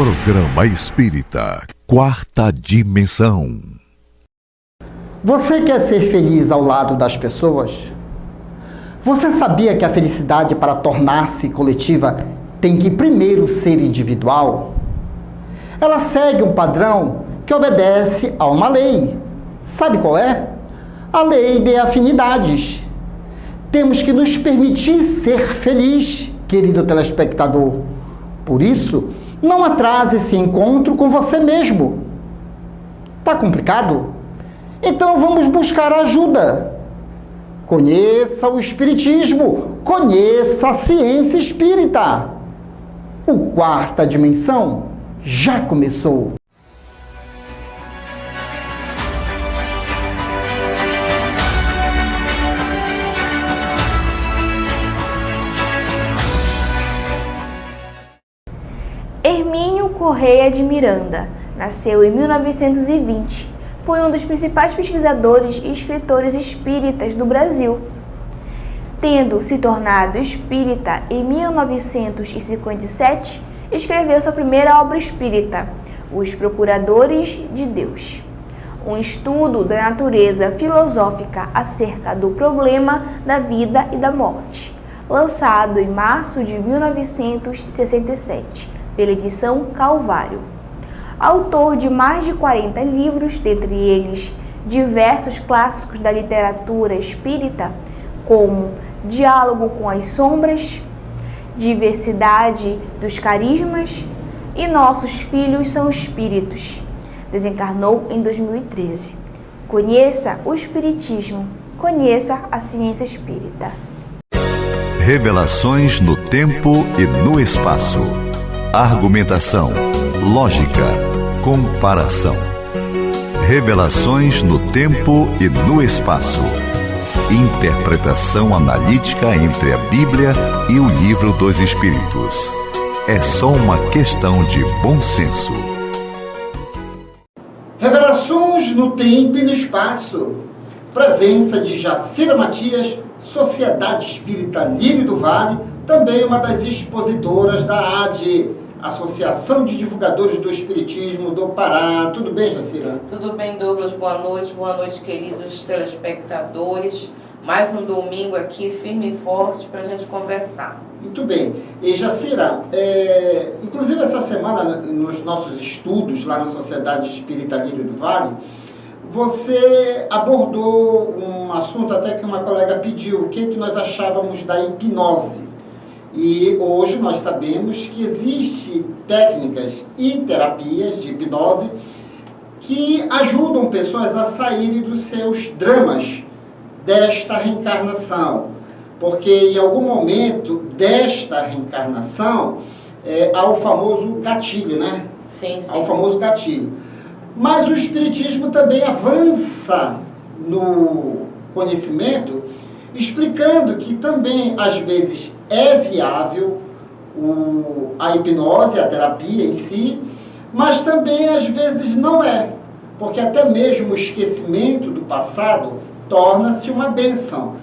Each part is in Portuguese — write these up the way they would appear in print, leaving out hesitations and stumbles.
Programa Espírita Quarta Dimensão. Você quer ser feliz ao lado das pessoas? Você sabia que a felicidade, para tornar-se coletiva, tem que primeiro ser individual? Ela segue um padrão que obedece a uma lei. Sabe qual é? A lei de afinidades. Temos que nos permitir ser feliz, querido telespectador. Por isso, não atrase esse encontro com você mesmo. Tá complicado? Então vamos buscar ajuda. Conheça o Espiritismo, conheça a ciência espírita. O Quarta Dimensão já começou. Hermínio Correia de Miranda nasceu em 1920. Foi um dos principais pesquisadores e escritores espíritas do Brasil. Tendo se tornado espírita em 1957, escreveu sua primeira obra espírita, Os Procuradores de Deus, um estudo da natureza filosófica acerca do problema da vida e da morte, lançado em março de 1967, pela edição Calvário. Autor de mais de 40 livros, dentre eles diversos clássicos da literatura espírita, como Diálogo com as Sombras, Diversidade dos Carismas e Nossos Filhos são Espíritos. Desencarnou em 2013. Conheça o Espiritismo, conheça a ciência espírita. Revelações no tempo e no espaço. Argumentação, lógica, comparação. Revelações no tempo e no espaço. Interpretação analítica entre a Bíblia e o Livro dos Espíritos. É só uma questão de bom senso. Revelações no tempo e no espaço. Presença de Jacira Matias, Sociedade Espírita Lírio do Vale, também uma das expositoras da ADE, Associação de Divulgadores do Espiritismo do Pará. Tudo bem, Jacira? Tudo bem, Douglas. Boa noite, queridos telespectadores. Mais um domingo aqui, firme e forte, para a gente conversar. Muito bem. E, Jacira, inclusive essa semana, nos nossos estudos lá na Sociedade Espírita Lírio do Vale, você abordou um assunto até que uma colega pediu, o que nós achávamos da hipnose. E hoje nós sabemos que existem técnicas e terapias de hipnose que ajudam pessoas a saírem dos seus dramas desta reencarnação. Porque em algum momento desta reencarnação há o famoso gatilho, né? Sim. Há o famoso gatilho. Mas o Espiritismo também avança no conhecimento, explicando que também, às vezes, é viável a hipnose, a terapia em si, mas também, às vezes, não é. Porque até mesmo o esquecimento do passado torna-se uma bênção.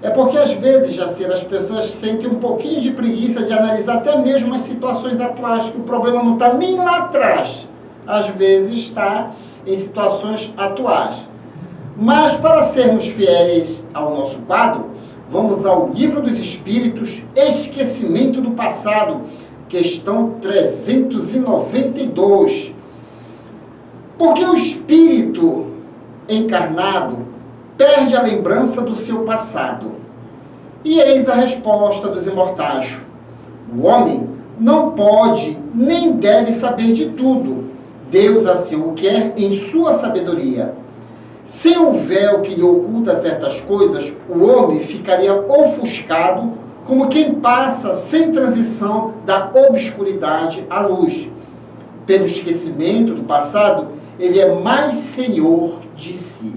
É porque, às vezes, Jacira, as pessoas sentem um pouquinho de preguiça de analisar até mesmo as situações atuais, que o problema não está nem lá atrás. Às vezes está em situações atuais. Mas, para sermos fiéis ao nosso quadro, vamos ao Livro dos Espíritos, Esquecimento do Passado, questão 392. Porque o espírito encarnado perde a lembrança do seu passado? E eis a resposta dos imortais. O homem não pode nem deve saber de tudo. Deus assim o quer em sua sabedoria. Sem o véu que lhe oculta certas coisas, o homem ficaria ofuscado, como quem passa sem transição da obscuridade à luz. Pelo esquecimento do passado, ele é mais senhor de si.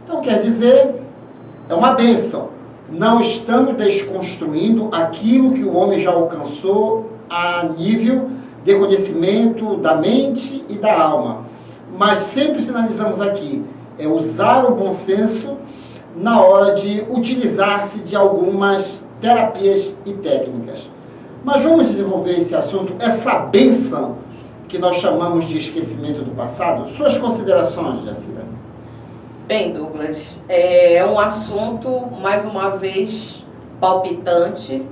Então, quer dizer, é uma bênção. Não estamos desconstruindo aquilo que o homem já alcançou a nível de conhecimento da mente e da alma. Mas sempre sinalizamos aqui, é usar o bom senso na hora de utilizar-se de algumas terapias e técnicas. Mas vamos desenvolver esse assunto, essa bênção que nós chamamos de esquecimento do passado. Suas considerações, Jacira? Bem, Douglas, é um assunto, mais uma vez, palpitante.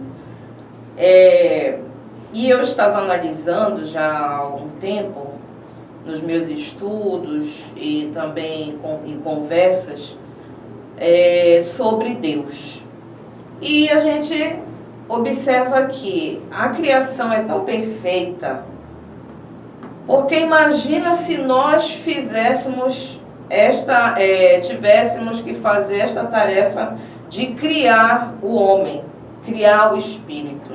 E eu estava analisando já há algum tempo, nos meus estudos e também em conversas, sobre Deus. E a gente observa que a criação é tão perfeita, porque imagina se nós tivéssemos que fazer esta tarefa de criar o homem, criar o espírito.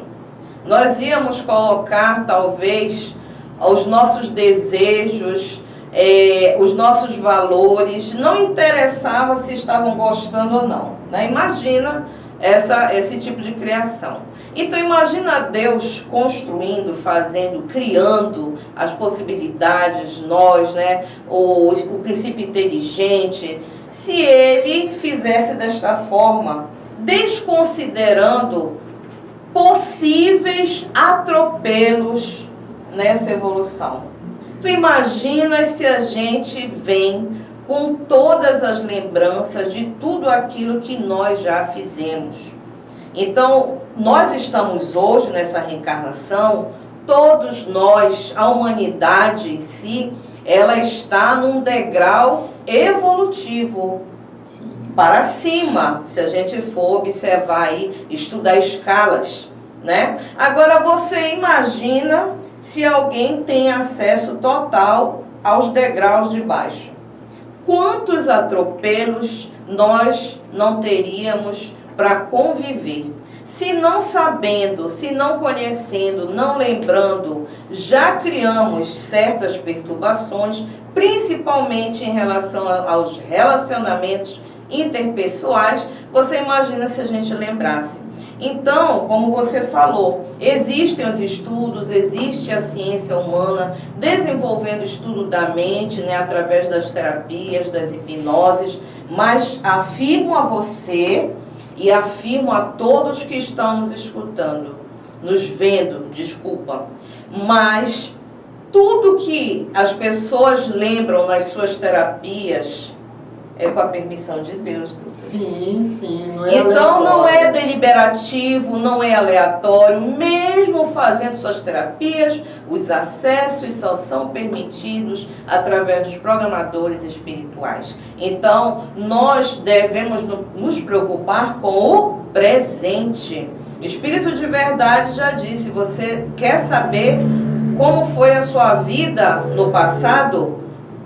Nós íamos colocar, talvez, os nossos desejos, os nossos valores, não interessava se estavam gostando ou não, né? Imagina esse tipo de criação. Então imagina Deus construindo, fazendo, criando as possibilidades, nós, né? O princípio inteligente, se Ele fizesse desta forma, desconsiderando possíveis atropelos nessa evolução. Tu imaginas se a gente vem com todas as lembranças de tudo aquilo que nós já fizemos. Então, nós estamos hoje nessa reencarnação, todos nós, a humanidade em si, ela está num degrau evolutivo para cima, se a gente for observar aí, estudar escalas, né? Agora você imagina se alguém tem acesso total aos degraus de baixo. Quantos atropelos nós não teríamos para conviver? Se não sabendo, se não conhecendo, não lembrando, já criamos certas perturbações, principalmente em relação aos relacionamentos interpessoais. Você imagina se a gente lembrasse. Então, como você falou, existem os estudos, existe a ciência humana desenvolvendo o estudo da mente, né, através das terapias, das hipnoses, mas afirmo a você e afirmo a todos que estão nos escutando, nos vendo, mas tudo que as pessoas lembram nas suas terapias é com a permissão de Deus. Sim, não é então aleatório. Não é deliberativo, não é aleatório, mesmo fazendo suas terapias, os acessos só são permitidos através dos programadores espirituais. Então, nós devemos nos preocupar com o presente. O Espírito de Verdade já disse, você quer saber como foi a sua vida no passado?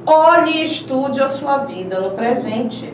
Olhe e estude a sua vida no presente.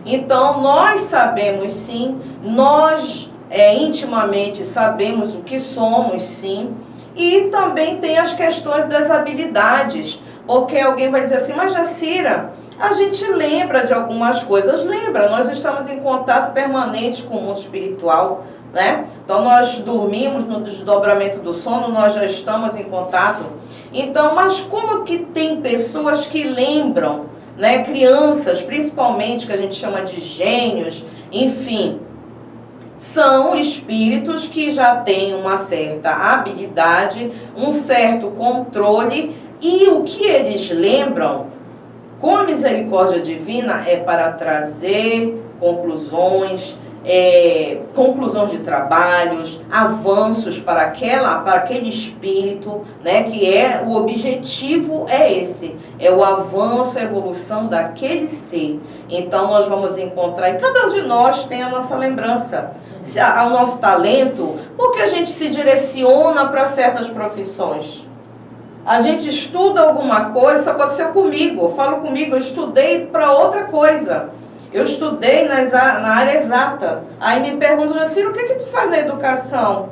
Então, nós sabemos sim, nós intimamente sabemos o que somos sim, e também tem as questões das habilidades, porque alguém vai dizer assim, mas Jacira, a gente lembra de algumas coisas, lembra, nós estamos em contato permanente com o mundo espiritual, né? Então nós dormimos no desdobramento do sono, nós já estamos em contato. Então, mas como que tem pessoas que lembram, né? Crianças, principalmente, que a gente chama de gênios, enfim, são espíritos que já têm uma certa habilidade, um certo controle, e o que eles lembram, com a misericórdia divina, é para trazer conclusões, conclusão de trabalhos, avanços para aquele espírito, né, que o objetivo é esse, é o avanço, a evolução daquele ser. Então nós vamos encontrar, e cada um de nós tem a nossa lembrança, o nosso talento, porque a gente se direciona para certas profissões. A gente estuda alguma coisa, isso aconteceu comigo, eu falo comigo, eu estudei para outra coisa. Eu estudei na área exata. Aí me perguntam, Jacira, o que tu faz na educação?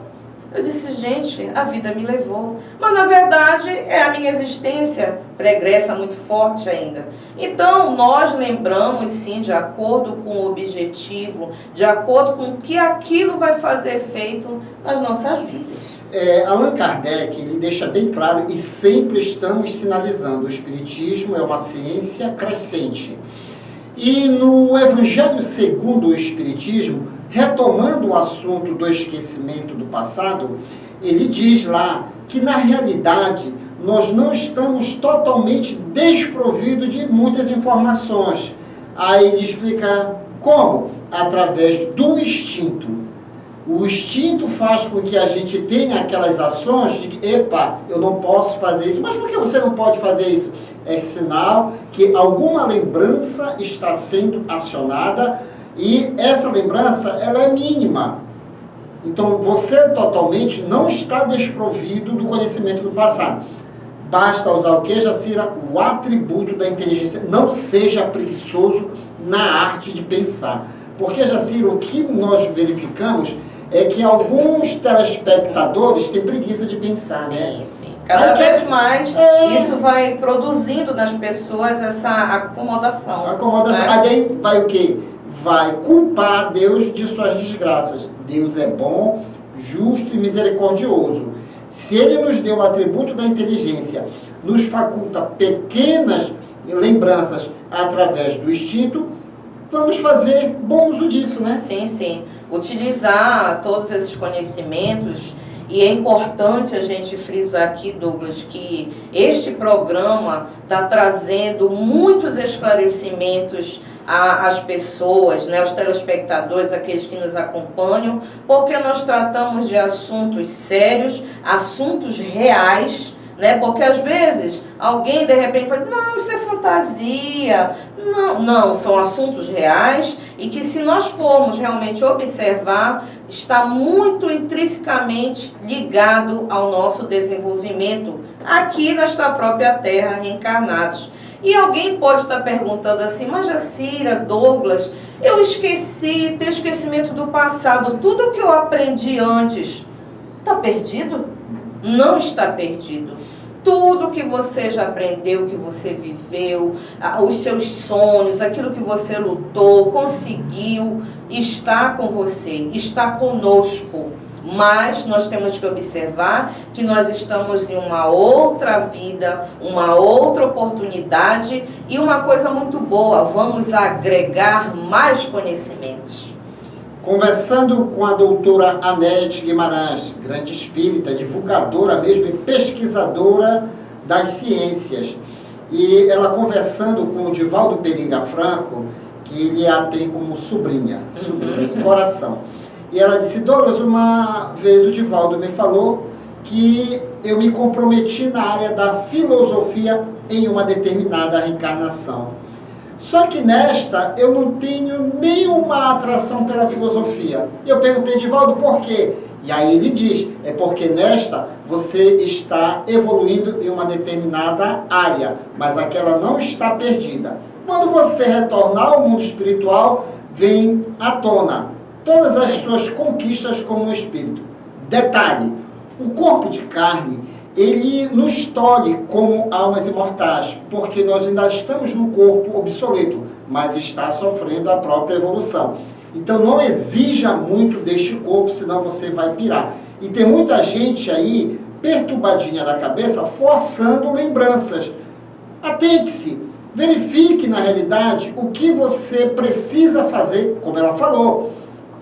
Eu disse, gente, a vida me levou. Mas na verdade é a minha existência pregressa muito forte ainda. Então nós lembramos sim, de acordo com o objetivo, de acordo com o que aquilo vai fazer efeito nas nossas vidas. Allan Kardec, ele deixa bem claro, e sempre estamos sinalizando, o Espiritismo é uma ciência crescente. E no Evangelho segundo o Espiritismo, retomando o assunto do esquecimento do passado, ele diz lá que, na realidade, nós não estamos totalmente desprovidos de muitas informações. Aí ele explica como? Através do instinto. O instinto faz com que a gente tenha aquelas ações de que, epa, eu não posso fazer isso. Mas por que você não pode fazer isso? É sinal que alguma lembrança está sendo acionada e essa lembrança, ela é mínima. Então, você totalmente não está desprovido do conhecimento do passado. Basta usar o que, Jacira? O atributo da inteligência. Não seja preguiçoso na arte de pensar. Porque, Jacira, o que nós verificamos é que alguns telespectadores têm preguiça de pensar, né? Sim. Cada vez mais, isso vai produzindo nas pessoas essa acomodação. Acomodação. Né? Aí daí vai o quê? Vai culpar Deus de suas desgraças. Deus é bom, justo e misericordioso. Se Ele nos deu o atributo da inteligência, nos faculta pequenas lembranças através do instinto, vamos fazer bom uso disso, né? Sim. Utilizar todos esses conhecimentos. E é importante a gente frisar aqui, Douglas, que este programa está trazendo muitos esclarecimentos às pessoas, né, aos telespectadores, aqueles que nos acompanham, porque nós tratamos de assuntos sérios, assuntos reais, né? Porque às vezes alguém de repente fala, não, isso é fantasia. Não, são assuntos reais e que, se nós formos realmente observar, está muito intrinsecamente ligado ao nosso desenvolvimento aqui nesta própria Terra, reencarnados. E alguém pode estar perguntando assim, mas Jacira, Douglas, eu esqueci, tenho esquecimento do passado, tudo que eu aprendi antes, está perdido? Não está perdido. Tudo que você já aprendeu, que você viveu, os seus sonhos, aquilo que você lutou, conseguiu, está com você, está conosco. Mas nós temos que observar que nós estamos em uma outra vida, uma outra oportunidade e uma coisa muito boa, vamos agregar mais conhecimentos. Conversando com a doutora Anete Guimarães, grande espírita, divulgadora mesmo e pesquisadora das ciências. E ela conversando com o Divaldo Pereira Franco, que ele a tem como sobrinha do coração. E ela disse, Douglas, uma vez o Divaldo me falou que eu me comprometi na área da filosofia em uma determinada reencarnação. Só que nesta, eu não tenho nenhuma atração pela filosofia. E eu perguntei, Divaldo, por quê? E aí ele diz, é porque nesta você está evoluindo em uma determinada área, mas aquela não está perdida. Quando você retornar ao mundo espiritual, vem à tona todas as suas conquistas como um espírito. Detalhe, o corpo de carne, ele nos tolhe como almas imortais, porque nós ainda estamos no corpo obsoleto, mas está sofrendo a própria evolução. Então não exija muito deste corpo, senão você vai pirar. E tem muita gente aí, perturbadinha da cabeça, forçando lembranças. Atente-se, verifique na realidade o que você precisa fazer, como ela falou,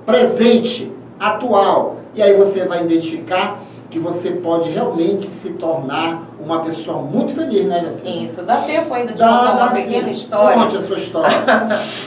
presente, atual. E aí você vai identificar que você pode realmente se tornar uma pessoa muito feliz, né, Jacina? Isso, dá tempo ainda de contar uma pequena história. Conte a sua história.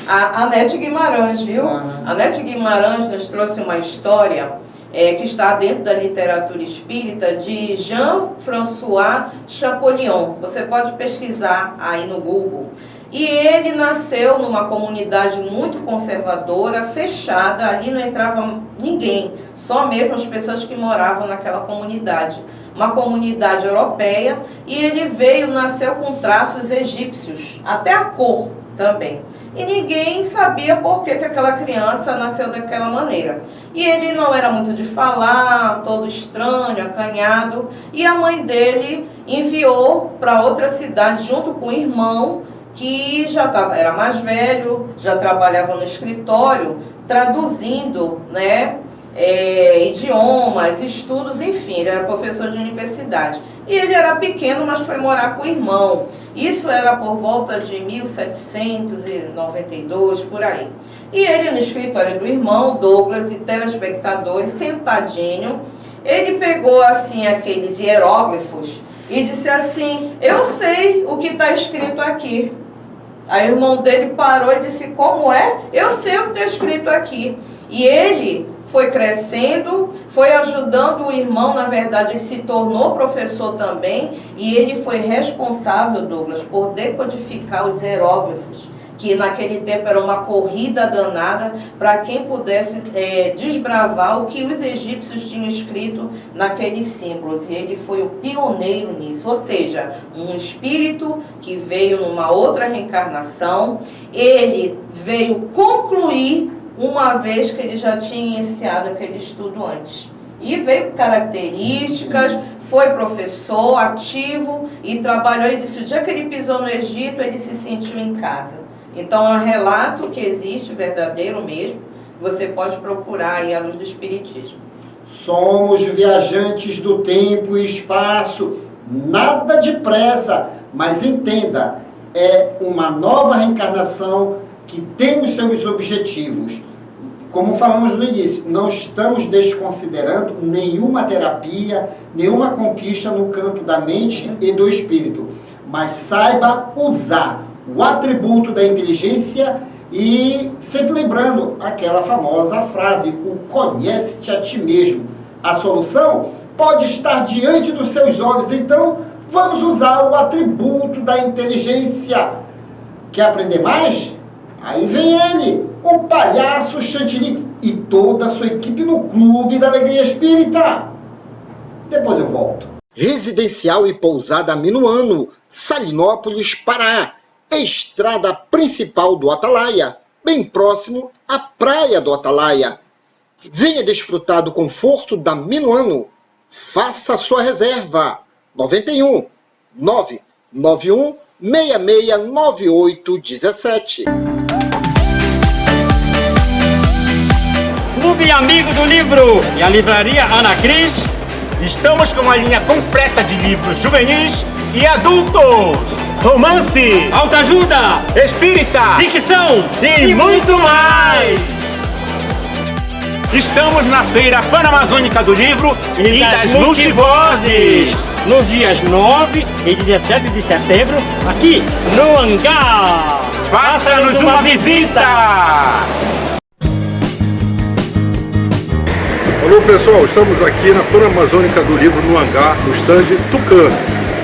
A Anete Guimarães, viu? A Anete Guimarães nos trouxe uma história que está dentro da literatura espírita de Jean-François Champollion. Você pode pesquisar aí no Google. E ele nasceu numa comunidade muito conservadora, fechada, ali não entrava ninguém, só mesmo as pessoas que moravam naquela comunidade. Uma comunidade europeia, e ele nasceu com traços egípcios, até a cor também. E ninguém sabia por que aquela criança nasceu daquela maneira. E ele não era muito de falar, todo estranho, acanhado, e a mãe dele enviou para outra cidade junto com o irmão, que era mais velho, já trabalhava no escritório, traduzindo, né, idiomas, estudos, enfim, ele era professor de universidade. E ele era pequeno, mas foi morar com o irmão. Isso era por volta de 1792, por aí. E ele, no escritório do irmão, Douglas, e telespectadores, sentadinho, ele pegou, assim, aqueles hieróglifos e disse assim: eu sei o que está escrito aqui. Aí o irmão dele parou e disse: como é? Eu sei o que está escrito aqui. E ele foi crescendo, foi ajudando o irmão, na verdade ele se tornou professor também, e ele foi responsável, Douglas, por decodificar os hieróglifos, que naquele tempo era uma corrida danada para quem pudesse desbravar o que os egípcios tinham escrito naqueles símbolos. E ele foi o pioneiro nisso, ou seja, um espírito que veio numa outra reencarnação, ele veio concluir uma vez que ele já tinha iniciado aquele estudo antes. E veio com características, foi professor ativo e trabalhou, e disse: o dia que ele pisou no Egito, ele se sentiu em casa. Então é um relato que existe, verdadeiro mesmo, você pode procurar aí à luz do Espiritismo. Somos viajantes do tempo e espaço, nada de pressa, mas entenda, é uma nova reencarnação que tem os seus objetivos. Como falamos no início, não estamos desconsiderando nenhuma terapia, nenhuma conquista no campo da mente e do espírito, mas saiba usar o atributo da inteligência e sempre lembrando aquela famosa frase: o conhece-te a ti mesmo. A solução pode estar diante dos seus olhos, então vamos usar o atributo da inteligência. Quer aprender mais? Aí vem ele, o Palhaço Chantilly e toda a sua equipe no Clube da Alegria Espírita. Depois eu volto. Residencial e pousada Minuano, Salinópolis, Pará. Estrada principal do Atalaia, bem próximo à praia do Atalaia. Venha desfrutar do conforto da Minuano. Faça sua reserva. 91 991 669817. Clube Amigo do Livro e a Livraria Ana Cris. Estamos com uma linha completa de livros juvenis e adultos. Romance, autoajuda, espírita, ficção e muito mais. Estamos na Feira Panamazônica do Livro e das Multivozes. Nos dias 9 e 17 de setembro, aqui no Hangar. Faça-nos uma visita! Alô pessoal, estamos aqui na Panamazônica do Livro, no Hangar, no estande Tucã.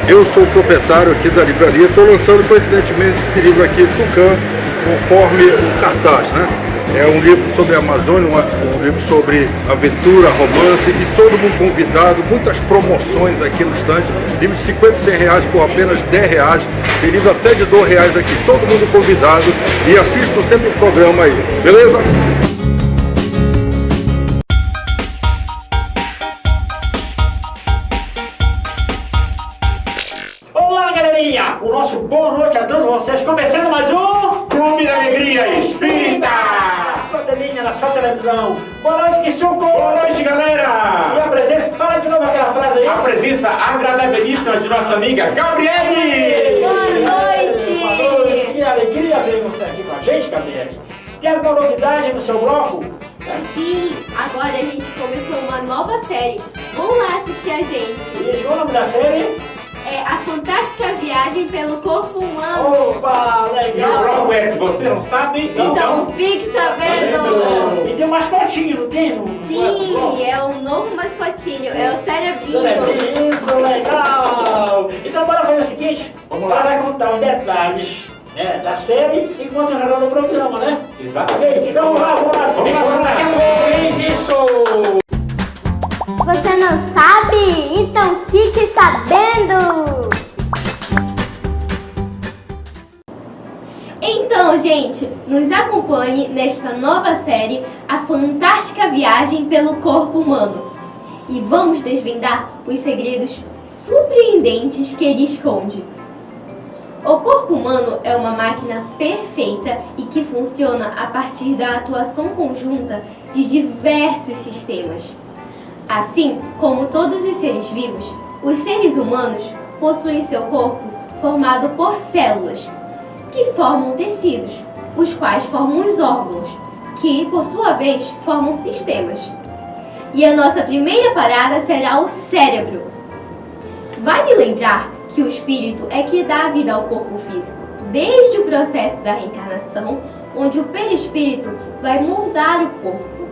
Eu sou o proprietário aqui da livraria, estou lançando coincidentemente esse livro aqui, Tucã, conforme o cartaz, né? É um livro sobre a Amazônia, um livro sobre aventura, romance, e todo mundo convidado, muitas promoções aqui no estande, livro de 50 e 100 reais por apenas 10 reais, tem livro até de 2 reais aqui, todo mundo convidado, e assistam sempre o programa aí, beleza? Olá, galerinha! O nosso boa noite a todos vocês, começando mais um Clube da Alegria Espírita! Sua telinha na sua televisão. Boa noite, Kisuko! Boa noite, galera! E a presença, fala de novo aquela frase aí. A presença agradabilíssima de nossa amiga Gabriele! Boa noite! Boa noite, que alegria ver você aqui com a gente, Gabriele. Tem alguma novidade no seu bloco? Sim, agora a gente começou uma nova série. Vão lá assistir a gente. Isso, qual é o nome da série? É A Fantástica Viagem pelo Corpo Humano. Opa, E o legal! bloco é, se você não sabe, Então fique sabendo. E tem um mascotinho, não tem? Sim, é um novo mascotinho, é o Cerebrinho. Isso, legal! Então bora fazer o seguinte, Vamos lá. ela vai contar os detalhes, né, da série enquanto rola o programa, né? Exatamente. Então vamos lá, daqui a pouco, hein? Isso! Você não sabe? Então fique sabendo! Então, gente, nos acompanhe nesta nova série A Fantástica Viagem pelo Corpo Humano. E vamos desvendar os segredos surpreendentes que ele esconde. O corpo humano é uma máquina perfeita e que funciona a partir da atuação conjunta de diversos sistemas. Assim como todos os seres vivos, os seres humanos possuem seu corpo formado por células, que formam tecidos, os quais formam os órgãos, que, por sua vez, formam sistemas. E a nossa primeira parada será o cérebro. Vale lembrar que o espírito é que dá vida ao corpo físico, desde o processo da reencarnação, onde o perispírito vai moldar o corpo,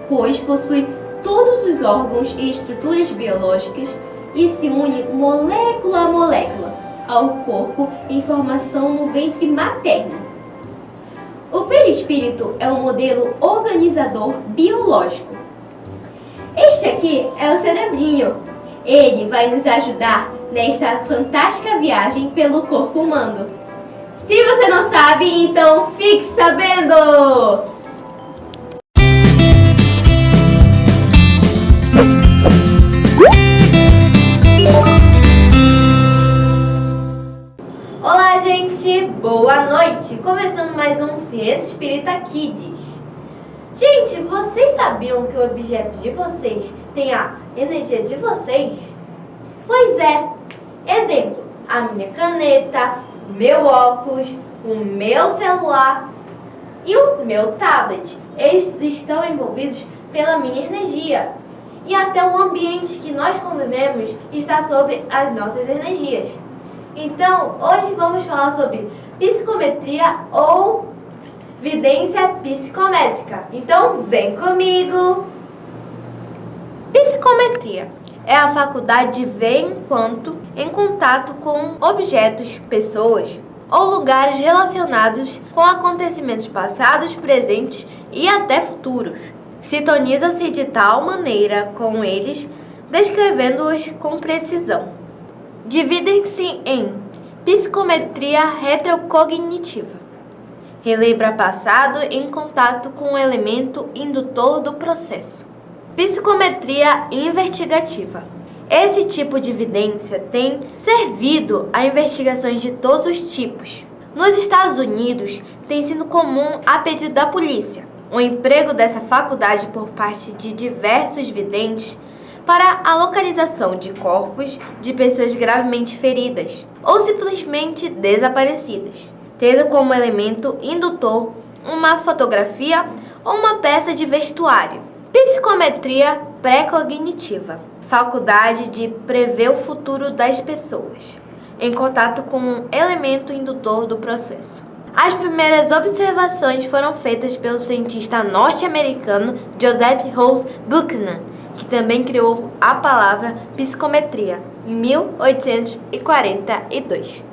pois possui todos os órgãos e estruturas biológicas e se une molécula a molécula ao corpo em formação no ventre materno. O perispírito é um modelo organizador biológico. Este aqui é o cerebrinho. Ele vai nos ajudar nesta fantástica viagem pelo corpo humano. Se você não sabe, então fique sabendo! Olá, gente! Boa noite! Começando mais um Ciência Espírita Kids. Gente, vocês sabiam que o objeto de vocês tem a energia de vocês? Pois é. Exemplo, a minha caneta, o meu óculos, o meu celular e o meu tablet. Eles estão envolvidos pela minha energia. E até o ambiente que nós convivemos está sobre as nossas energias. Então, hoje vamos falar sobre psicometria ou vidência psicométrica. Então, vem comigo! Psicometria é a faculdade de ver enquanto em contato com objetos, pessoas ou lugares relacionados com acontecimentos passados, presentes e até futuros. Sintoniza-se de tal maneira com eles, descrevendo-os com precisão. Dividem-se em psicometria retrocognitiva. Relembra passado em contato com o elemento indutor do processo. Psicometria investigativa. Esse tipo de evidência tem servido a investigações de todos os tipos. Nos Estados Unidos, tem sido comum, a pedido da polícia, o emprego dessa faculdade por parte de diversos videntes para a localização de corpos de pessoas gravemente feridas ou simplesmente desaparecidas, tendo como elemento indutor uma fotografia ou uma peça de vestuário. Psicometria pré-cognitiva. Faculdade de prever o futuro das pessoas, em contato com um elemento indutor do processo. As primeiras observações foram feitas pelo cientista norte-americano Joseph Rose Buchanan, que também criou a palavra psicometria em 1842.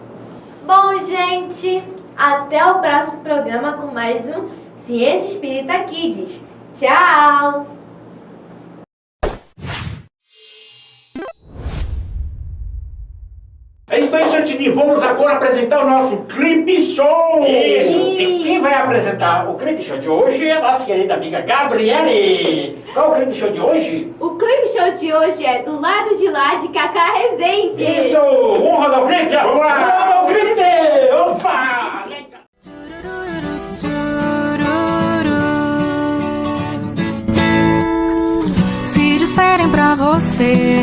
Bom, gente, até o próximo programa com mais um Ciência Espírita Kids. Tchau! É isso aí, Chantilly. Vamos agora apresentar o nosso Clipe Show! Isso! E quem vai apresentar o Clipe Show de hoje é a nossa querida amiga Gabriele. Qual é o Clipe Show de hoje? O clipe show de hoje é Do Lado de Lá, de Cacá Rezende. Isso! Vamos rodar o clipe? Vamos lá! Vamos rodar o clipe! Opa! Se disserem pra você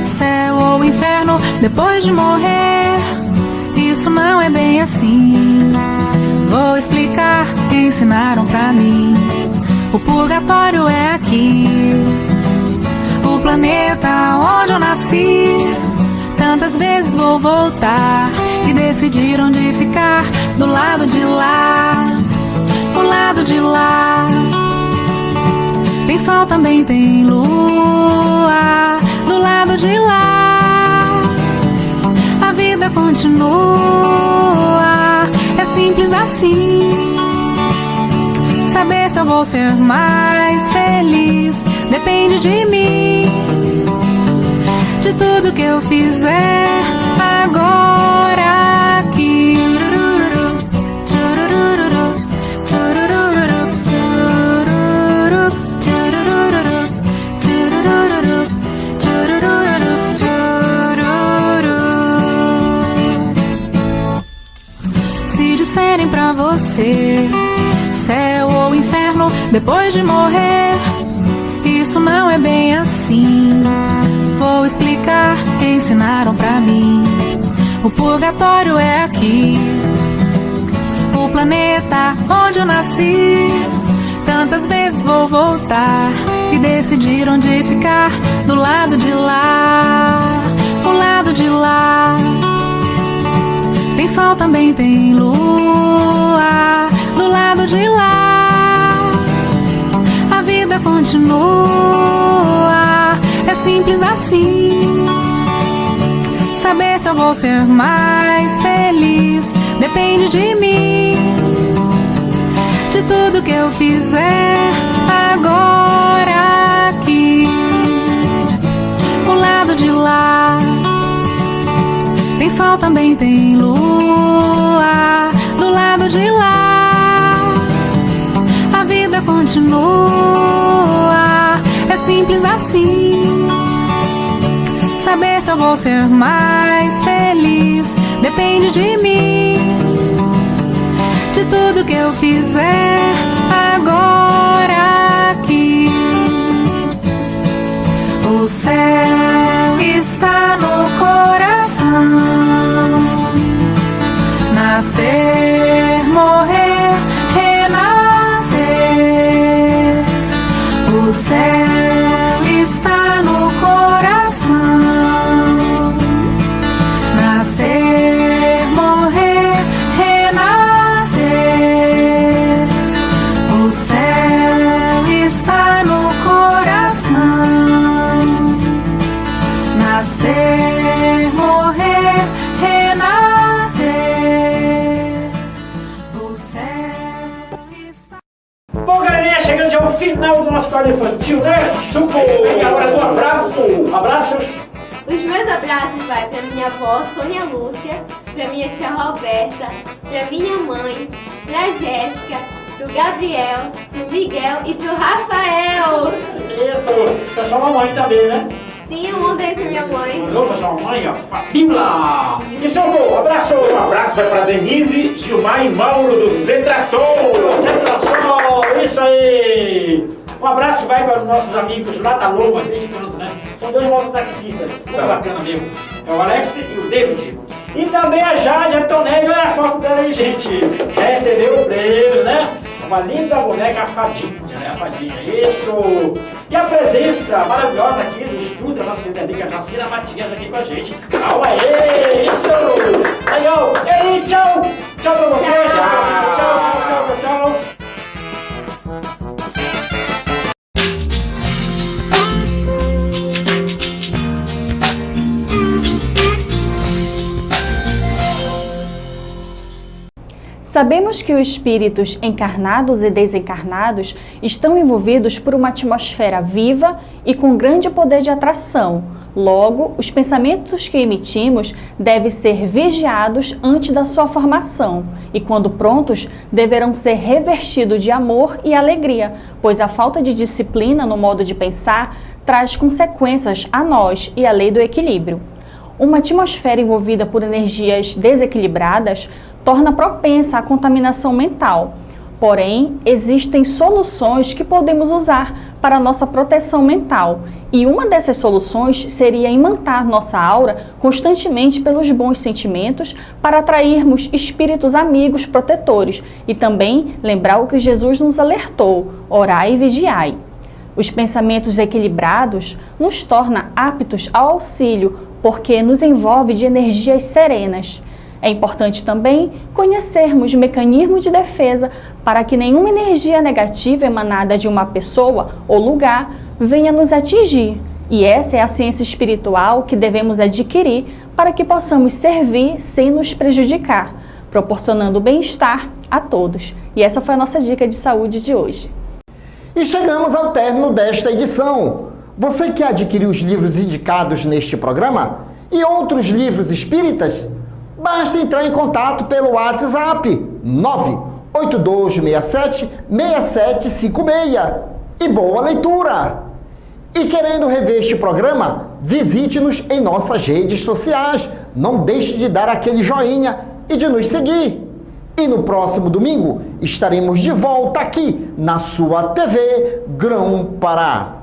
céu ou inferno depois de morrer, isso não é bem assim. Vou explicar, ensinaram pra mim. O purgatório é aqui, o planeta onde eu nasci. Tantas vezes vou voltar e decidir onde ficar. Do lado de lá, do lado de lá. Tem sol, também tem lua. Do lado de lá, a vida continua. É simples assim. Saber se eu vou ser mais feliz depende de mim. De tudo que eu fizer agora aqui. você. Céu ou inferno depois de morrer. Isso não é bem assim. Vou explicar, ensinaram pra mim. O purgatório é aqui, o planeta onde eu nasci. Tantas vezes vou voltar e decidir onde ficar. Do lado de lá, o lado de lá. Tem sol, também tem lua. Do lado de lá, a vida continua. É simples assim. Saber se eu vou ser mais feliz depende de mim. De tudo que eu fizer agora aqui. O lado de lá tem sol, também tem lua. Do lado de lá, a vida continua. É simples assim. Saber se eu vou ser mais feliz depende de mim. De tudo que eu fizer agora aqui. O céu está no coração. Nascer, morrer, renascer. O céu está no coração. Nascer, morrer, renascer. O céu está no coração. Nascer, morrer, renascer. O céu está... Bom, galerinha, chegando já ao final do nosso quadro infantil, né? Suco! É a hora do abraço! Abraços! Os meus abraços vai para minha avó Sônia Lúcia, para minha tia Roberta, para minha mãe, para Jéssica, pro Gabriel, pro Miguel e pro Rafael. Isso! Pra sua mamãe também, né? Sim, eu mandei pra minha mãe. Mandou pra sua mamãe, ó, Fabíola! E seu avô, abraço! Um abraço vai para Denise, Gilmar e Mauro do Cetrasol. Cetrasol, isso aí! Um abraço vai para os nossos amigos lá da Loma, desde quando, né? São dois mototaxistas, muito bacana mesmo. É o Alex e o David. E também a Jade Antonelli, olha a foto dela aí, gente. Já recebeu o prêmio, né? Uma linda boneca, a Fadinha, né? A Fadinha, isso! E a presença maravilhosa aqui do estúdio, a nossa querida amiga Jacira Matias aqui com a gente. Calma aí, isso! Aí, ó, e aí, tchau! Tchau pra vocês! Tchau, tchau, tchau, tchau, tchau! Sabemos que os espíritos encarnados e desencarnados estão envolvidos por uma atmosfera viva e com grande poder de atração. Logo, os pensamentos que emitimos devem ser vigiados antes da sua formação e, quando prontos, deverão ser revestidos de amor e alegria, pois a falta de disciplina no modo de pensar traz consequências a nós e à lei do equilíbrio. Uma atmosfera envolvida por energias desequilibradas torna propensa à contaminação mental. Porém, existem soluções que podemos usar para nossa proteção mental, e uma dessas soluções seria imantar nossa aura constantemente pelos bons sentimentos para atrairmos espíritos amigos protetores e também lembrar o que Jesus nos alertou: orai e vigiai. Os pensamentos equilibrados nos tornam aptos ao auxílio, porque nos envolve de energias serenas. É importante também conhecermos mecanismos de defesa para que nenhuma energia negativa emanada de uma pessoa ou lugar venha nos atingir. E essa é a ciência espiritual que devemos adquirir para que possamos servir sem nos prejudicar, proporcionando bem-estar a todos. E essa foi a nossa dica de saúde de hoje. E chegamos ao término desta edição. Você quer adquirir os livros indicados neste programa e outros livros espíritas? Basta entrar em contato pelo WhatsApp 98267-6756. E boa leitura! E querendo rever este programa, visite-nos em nossas redes sociais. Não deixe de dar aquele joinha e de nos seguir. E no próximo domingo estaremos de volta aqui na sua TV Grão-Pará.